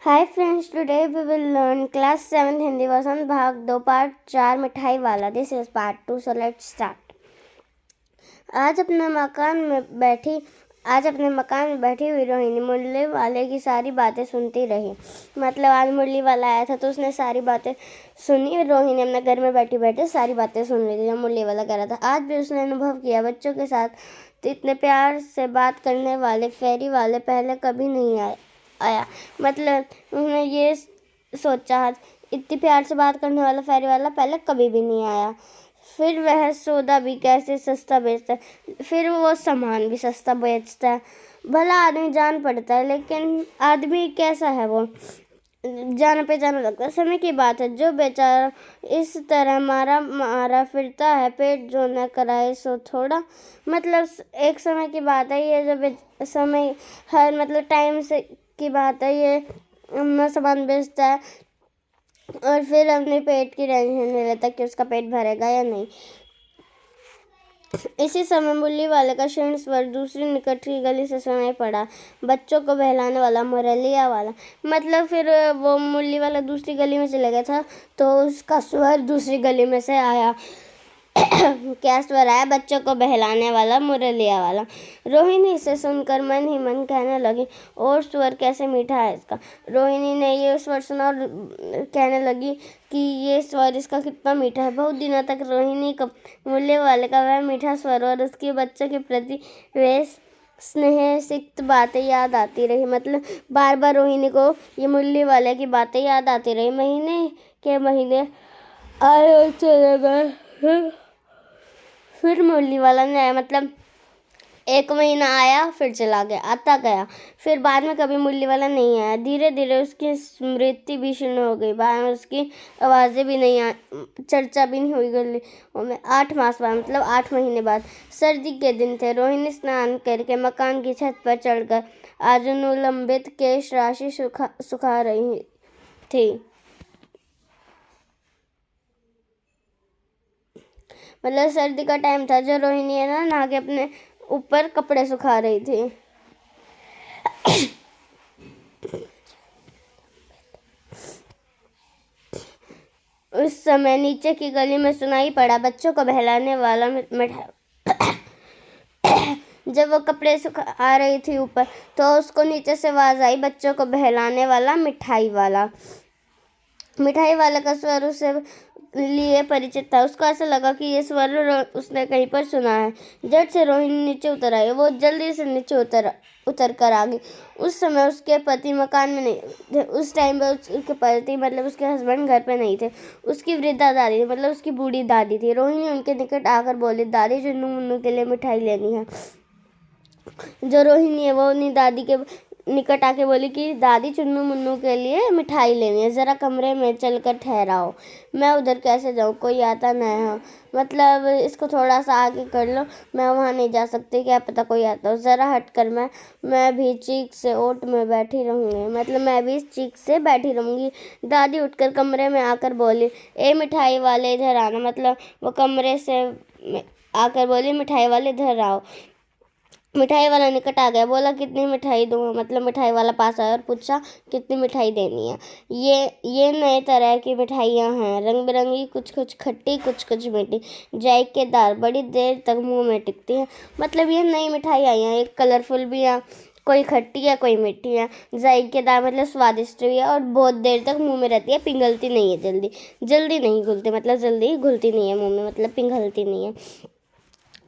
Hi friends, today we will learn class 7 Hindi Vasan भाग 2 part 4 मिठाई वाला. This is part 2, so let's start. आज अपने मकान में बैठी हुई रोहिणी मुरली वाले की सारी बातें सुनती रही. मतलब आज मुरली वाला आया था तो उसने सारी बातें सुनी. रोहिणी अपने घर में बैठी बैठे सारी बातें सुन रही थी जो मुरली वाला कह रहा था. आज भी उसने अनुभव किया बच्चों के साथ इतने प्यार से बात करने वाले फेरी वाले पहले कभी नहीं आया. मतलब उन्होंने ये सोचा इतनी प्यार से बात करने वाला फेरी वाला पहले कभी भी नहीं आया. फिर वह सौदा भी कैसे सस्ता बेचता है, फिर वो सामान भी सस्ता बेचता है. भला आदमी जान पड़ता है, लेकिन आदमी कैसा है वो जाना पहचाना लगता है. समय की बात है, जो बेचारा इस तरह मारा फिरता है, पेट जो न कराए सो थोड़ा. मतलब एक समय की बात है ये, जब समय हर मतलब टाइम से की बात है ये अपना सामान बेचता है और फिर अपने पेट की टेंशन नहीं लेता कि उसका पेट भरेगा या नहीं. इसी समय मुरली वाले का क्षीण स्वर दूसरी निकट की गली से सुनाई पड़ा. बच्चों को बहलाने वाला मुरलिया वाला. मतलब फिर वो मुरली वाला दूसरी गली में चले गया था तो उसका स्वर दूसरी गली में से आया. क्या स्वर आया? बच्चों को बहलाने वाला मुरलिया वाला. रोहिणी इसे सुनकर मन ही मन कहने लगी, और स्वर कैसे मीठा है इसका. रोहिणी ने ये स्वर सुना और कहने लगी कि ये स्वर इसका कितना मीठा है. बहुत दिनों तक रोहिणी को मुरली वाले का वह मीठा स्वर और उसके बच्चों के प्रति वे स्नेह सिक्त बातें याद आती रही. मतलब बार बार रोहिणी को ये मुरली वाले की बातें याद आती रही. महीने के महीने आए और चले गए. फिर मुरली वाला ने आया. मतलब एक महीना आया फिर चला गया, आता गया. फिर बाद में कभी मुरली वाला नहीं आया. धीरे धीरे उसकी स्मृति भी क्षीण हो गई. बाद में उसकी आवाज़ें भी नहीं चर्चा भी नहीं हुई गली में. 8 मास बाद मतलब 8 महीने बाद सर्दी के दिन थे. रोहिणी स्नान करके मकान की छत पर चढ़कर आज अनुलंबित केश राशि सुखा रही थी. मतलब सर्दी का टाइम था जो रोहिणी है ना नहा के अपने ऊपर कपड़े सुखा रही थी. उस समय नीचे की गली में सुनाई पड़ा बच्चों को बहलाने वाला मिठाई. जब वो कपड़े सुखा रही थी ऊपर तो उसको नीचे से आवाज आई, बच्चों को बहलाने वाला मिठाई वाला. मिठाई वाला का स्वर उसे लिए परिचित था. उसको ऐसा लगा कि ये स्वर उसने कहीं पर सुना है. झट से रोहिणी नीचे उतर आई. वो जल्दी से नीचे उतर कर आ गई. उस समय उसके पति मकान में नहीं थे. उस टाइम पर उसके पति मतलब उसके हस्बैंड घर पे नहीं थे. उसकी वृद्धा दादी मतलब उसकी बूढ़ी दादी थी. रोहिणी उनके निकट आकर बोली, दादी चुन्नू मुन्नू के लिए मिठाई लेनी है. जो रोहिणी है वो अपनी दादी के निकट आके बोली कि दादी चुन्नू मुन्नू के लिए मिठाई लेनी है, ज़रा कमरे में चलकर ठहराओ. मैं उधर कैसे जाऊँ, कोई आता नहीं है. मतलब इसको थोड़ा सा आगे कर लो, मैं वहाँ नहीं जा सकती, क्या पता कोई आता हो. ज़रा हट कर मैं भी चीख से ओट में बैठी रहूँगी. मतलब मैं भी चीख से बैठी रहूँगी. दादी उठकर कमरे में आकर बोली, ए मिठाई वाले इधर आना. मतलब वो कमरे से आकर बोली, मिठाई वाले इधर आओ. मिठाई वाला निकट आ गया. बोला, कितनी मिठाई दूँ. मतलब मिठाई वाला पास आया और पूछा कितनी मिठाई देनी है. ये नए तरह की मिठाइयाँ हैं, रंग बिरंगी, कुछ कुछ खट्टी कुछ कुछ मीठी, जायकेदार, बड़ी देर तक मुंह में टिकती हैं. मतलब ये नई मिठाई आई हैं, एक कलरफुल भी है, कोई खट्टी है कोई मीठी है. जायकेदार मतलब स्वादिष्ट भी है और बहुत देर तक मुंह में रहती है, पिघलती नहीं है. जल्दी नहीं घुलती. मतलब जल्दी घुलती नहीं है मुंह में, मतलब पिघलती नहीं है.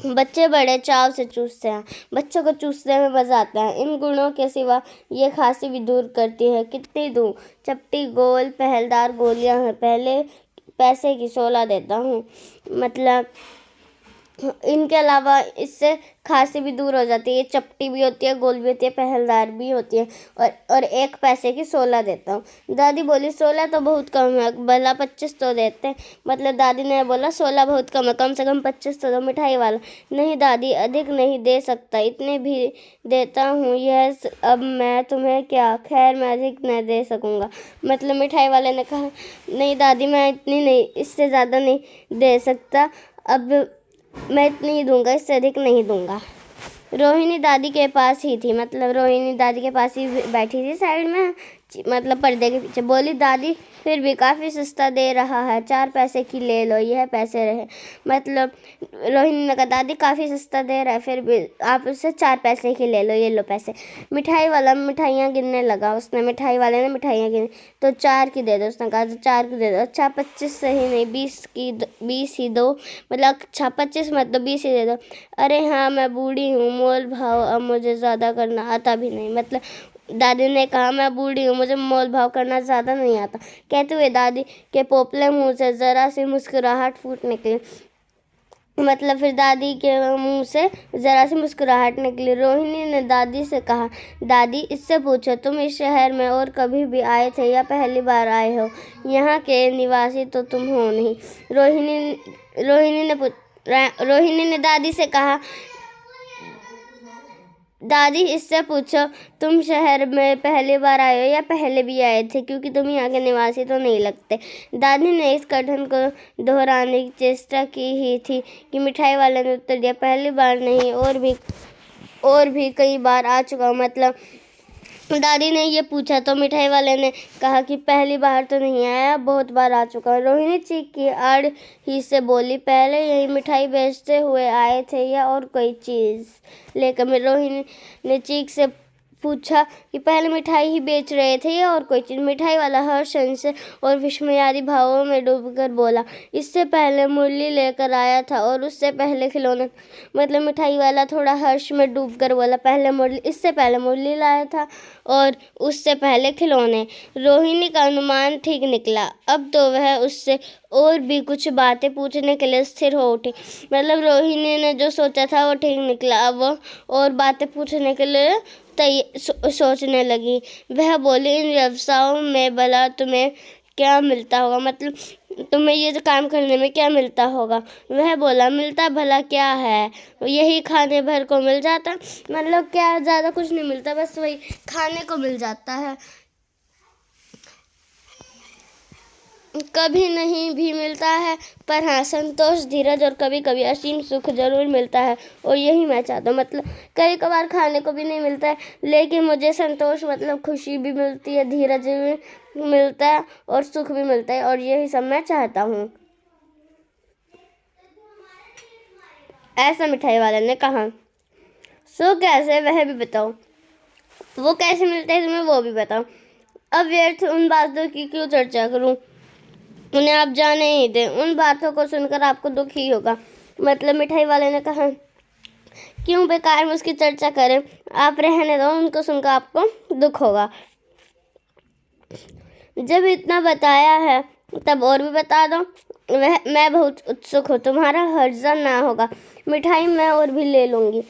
बच्चे बड़े चाव से चूसते हैं. बच्चों को चूसने में मज़ा आता है. इन गुणों के सिवा ये खांसी भी दूर करती है. कितनी दूँ. चपटी गोल पहलदार गोलियां हैं. पहले पैसे की 16 देता हूँ. मतलब इनके अलावा इससे खांसी भी दूर हो जाती है. चपटी भी होती है, गोल भी होती है, पहलदार भी होती है. और 1 पैसे की 16 देता हूँ. दादी बोली, 16 तो बहुत कम है, भला 25 तो देते हैं. मतलब दादी ने बोला 16 बहुत कम है, कम से कम 25 तो दो. मिठाई वाला, नहीं दादी अधिक नहीं दे सकता, इतने भी देता हूँ. यह अब मैं तुम्हें क्या, खैर मैं अधिक नहीं दे सकूँगा. मतलब मिठाई वाले ने कहा, नहीं दादी मैं इतनी नहीं, इससे ज़्यादा नहीं दे सकता. अब मैं इतनी ही दूंगा, इससे अधिक नहीं दूंगा. रोहिणी दादी के पास ही थी. मतलब रोहिणी दादी के पास ही बैठी थी साइड में मतलब पर्दे के पीछे। बोली दादी फिर भी काफ़ी सस्ता दे रहा है, 4 पैसे की ले लो, यह पैसे रहे। मतलब रोहिणी ने कहा दादी काफ़ी सस्ता दे रहा है, फिर भी आप उससे 4 पैसे की ले लो, ये लो पैसे। मिठाई वाला मिठाइयाँ गिनने लगा। उसने मिठाई वाले ने मिठाइयाँ गिनी तो 4 की दे दो। उसने कहा तो 4 की दे दो। अच्छा 25 सही नहीं, 20 ही दो। मतलब अच्छा 25 मत दो, 20 ही दे दो। अरे हाँ मैं बूढ़ी हूँ, मोल भाव अब मुझे ज़्यादा करना आता भी नहीं। मतलब दादी ने कहा मैं बूढ़ी हूँ, मुझे मोल भाव करना ज़्यादा नहीं आता। कहते हुए दादी के पोपले मुंह से ज़रा सी मुस्कुराहट फूट निकली। मतलब फिर दादी के मुंह से ज़रा सी मुस्कुराहट निकली। रोहिणी ने दादी से कहा दादी इससे पूछो तुम इस शहर में और कभी भी आए थे या पहली बार आए हो? यहाँ के निवासी तो तुम हो नहीं। रोहिणी ने दादी से कहा दादी इससे पूछो तुम शहर में पहली बार आए हो या पहले भी आए थे, क्योंकि तुम यहाँ के निवासी तो नहीं लगते। दादी ने इस कथन को दोहराने की चेष्टा की ही थी कि मिठाई वाले ने उत्तर दिया पहली बार नहीं, और भी कई बार आ चुका हूँ। मतलब दादी ने ये पूछा तो मिठाई वाले ने कहा कि पहली बार तो नहीं आया, बहुत बार आ चुका हूँ। रोहिणी चीख की आड़ ही से बोली पहले यही मिठाई बेचते हुए आए थे या और कोई चीज़ लेकर? रोहिणी ने चीख से पूछा कि पहले मिठाई ही बेच रहे थे या और कोई चीज़? मिठाई वाला हर्ष से और विस्मयादि भावों में डूबकर बोला इससे पहले मुरली लेकर आया था और उससे पहले खिलौने। मतलब मिठाई वाला थोड़ा हर्ष में डूबकर बोला पहले मुरली, इससे पहले मुरली लाया था और उससे पहले खिलौने। रोहिणी का अनुमान ठीक निकला। अब तो वह उससे और भी कुछ बातें पूछने के लिए स्थिर हो उठी। मतलब रोहिणी ने जो सोचा था वो ठीक निकला। अब वो और बातें पूछने के लिए सोचने लगी। वह बोली इन व्यवसायों में भला तुम्हें क्या मिलता होगा? मतलब तुम्हें ये काम करने में क्या मिलता होगा? वह बोला मिलता भला क्या है, यही खाने भर को मिल जाता। मतलब क्या ज़्यादा कुछ नहीं मिलता, बस वही खाने को मिल जाता है, कभी नहीं भी मिलता है। पर हाँ संतोष, धीरज और कभी कभी असीम सुख जरूर मिलता है और यही मैं चाहता हूँ। मतलब कई कभार खाने को भी नहीं मिलता है, लेकिन मुझे संतोष मतलब खुशी भी मिलती है, धीरज भी मिलता है और सुख भी मिलता है, और यही सब मैं चाहता हूँ। ऐसा मिठाई वाले ने कहा। सो कैसे, वह भी बताओ। वो कैसे मिलता है तुम्हें, वो भी बताओ। अब व्यर्थ उन बातों की क्यों चर्चा करूँ, उन्हें आप जाने ही दें, उन बातों को सुनकर आपको दुख ही होगा। मतलब मिठाई वाले ने कहा क्यों बेकार में उसकी चर्चा करें, आप रहने दो, उनको सुनकर आपको दुख होगा। जब इतना बताया है तब और भी बता दो। मैं बहुत उत्सुक हूँ, तुम्हारा हर्जा ना होगा, मिठाई मैं और भी ले लूँगी।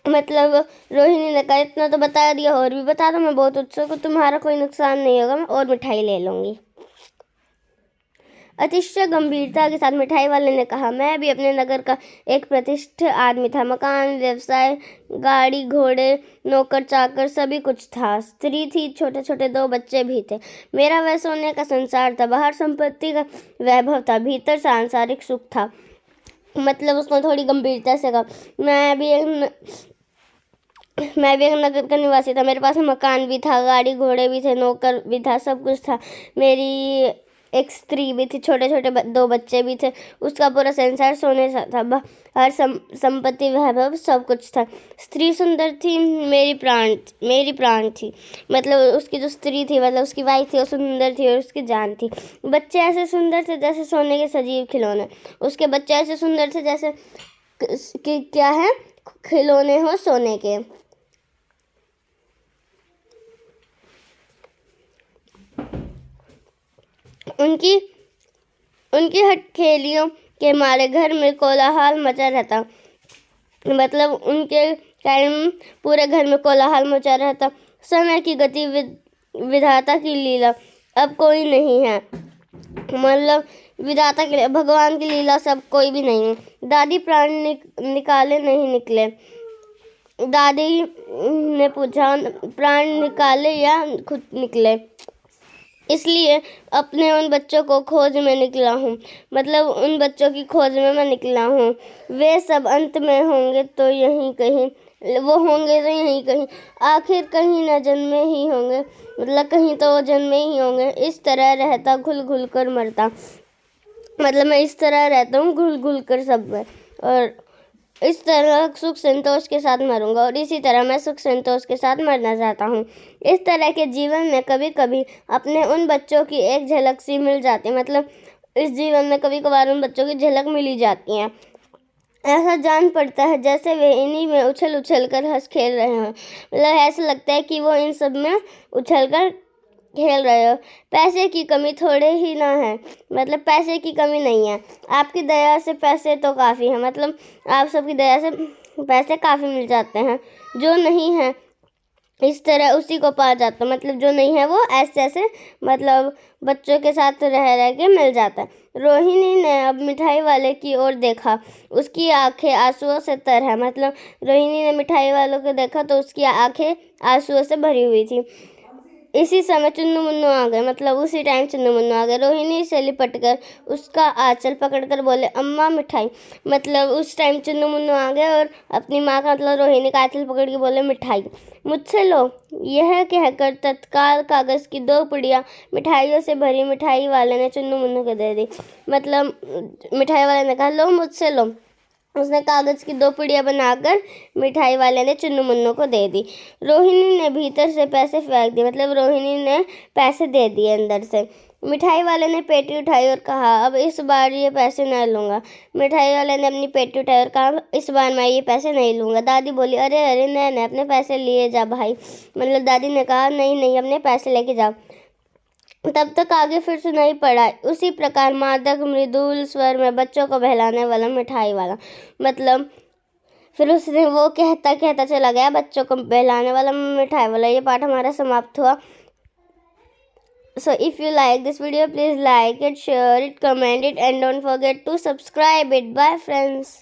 मतलब रोहिणी ने कहा इतना तो बता दिया, और भी बता दो, मैं बहुत उत्सुक हूँ, तुम्हारा कोई नुकसान नहीं होगा, मैं और मिठाई ले लूँगी। अतिशय गंभीरता के साथ मिठाई वाले ने कहा मैं भी अपने नगर का एक प्रतिष्ठित आदमी था, मकान, व्यवसाय, गाड़ी घोड़े, नौकर चाकर सभी कुछ था, स्त्री थी, छोटे छोटे 2 बच्चे भी थे। मेरा वह सोने का संसार था, बाहर संपत्ति का वैभव था, भीतर सांसारिक सुख था। मतलब उसने थोड़ी गंभीरता से कहा मैं भी एक नगर का निवासी था, मेरे पास मकान भी था, गाड़ी घोड़े भी थे, नौकर भी था, सब कुछ था, मेरी एक स्त्री भी थी, छोटे छोटे 2 बच्चे भी थे, उसका पूरा संसार सोने सा था, हर संपत्ति वैभव सब कुछ था। स्त्री सुंदर थी, मेरी प्राण थी। मतलब उसकी जो स्त्री थी, मतलब उसकी वाइफ थी, वो सुंदर थी और उसकी जान थी। बच्चे ऐसे सुंदर थे जैसे सोने के सजीव खिलौने, उसके बच्चे ऐसे सुंदर थे जैसे कि क्या है, खिलौने हो सोने के। उनकी हथेलियों के मारे घर में कोलाहल मचा रहता। मतलब उनके कारण पूरे घर में कोलाहल मचा रहता। समय की गति, विधाता की लीला, अब कोई नहीं है। मतलब विधाता की, भगवान की लीला सब कोई भी नहीं है। दादी प्राण निकाले नहीं निकले। दादी ने पूछा प्राण निकाले या खुद निकले? इसलिए अपने उन बच्चों को खोज में निकला हूँ। मतलब उन बच्चों की खोज में मैं निकला हूँ। वे सब अंत में होंगे तो यहीं कहीं वो होंगे तो यहीं कहीं, आखिर कहीं न जन्मे ही होंगे, मतलब कहीं तो वो जन्मे ही होंगे। इस तरह रहता घुल घुल कर मरता, मतलब मैं इस तरह रहता हूँ घुल घुल कर सब में, और इस तरह सुख संतोष के साथ मरूंगा, और इसी तरह मैं सुख संतोष के साथ मरना चाहता हूँ। इस तरह के जीवन में कभी कभी अपने उन बच्चों की एक झलक सी मिल जाती है, मतलब इस जीवन में कभी कभार उन बच्चों की झलक मिली जाती है। ऐसा जान पड़ता है जैसे वे इन्हीं में उछल उछल कर हंस खेल रहे हों, मतलब ऐसा लगता है कि वो इन सब में उछल कर खेल रहे हो। पैसे की कमी थोड़े ही ना है, मतलब पैसे की कमी नहीं है, आपकी दया से पैसे तो काफ़ी है, मतलब आप सबकी दया से पैसे काफ़ी मिल जाते हैं। जो नहीं है इस तरह उसी को पा जाता, मतलब जो नहीं है वो ऐसे ऐसे मतलब बच्चों के साथ रह रह के मिल जाता है। रोहिणी ने अब मिठाई वाले की ओर देखा, उसकी आंखें आंसुओं से तर है, मतलब रोहिणी ने मिठाई वालों को देखा तो उसकी आंखें आंसुओं से भरी हुई थी। इसी समय चुन्नू मुन्नू आ गए, मतलब उसी टाइम चुन्नू मुन्नू आ गए। रोहिणी से लिपट कर उसका आंचल पकड़कर बोले, अम्मा मिठाई, मतलब उस टाइम चुन्नू मुन्नू आ गए और अपनी माँ का मतलब रोहिणी का आंचल पकड़ के बोले, मिठाई मुझसे लो। यह कहकर तत्काल कागज की 2 पुड़िया मिठाइयों से भरी मिठाई वाले ने चुन्नू मुन्नू को दे दी, मतलब मिठाई वाले ने कहा, लो मुझसे लो। उसने कागज की 2 पुड़िया बनाकर मिठाई वाले ने चुन्नू मुन्नू को दे दी। रोहिणी ने भीतर से पैसे फेंक दिए, मतलब रोहिणी ने पैसे दे दिए अंदर से। मिठाई वाले ने पेटी उठाई और कहा, अब इस बार ये पैसे नहीं लूँगा। मिठाई वाले ने अपनी पेटी उठाई और कहा, इस बार मैं ये पैसे नहीं लूँगा। दादी बोली, अरे अरे नहीं, अपने पैसे लिए जा भाई, मतलब दादी ने कहा, नहीं अपने पैसे लेके जाओ। तब तक आगे फिर सुनाई पड़ा उसी प्रकार मादक मृदुल स्वर में बच्चों को बहलाने वाला मिठाई वाला, मतलब फिर उसने वो कहता कहता चला गया, बच्चों को बहलाने वाला मिठाई वाला। ये पाठ हमारा समाप्त हुआ। So if you like this video, please like it, share it, comment it, and don't forget to subscribe it. Bye friends.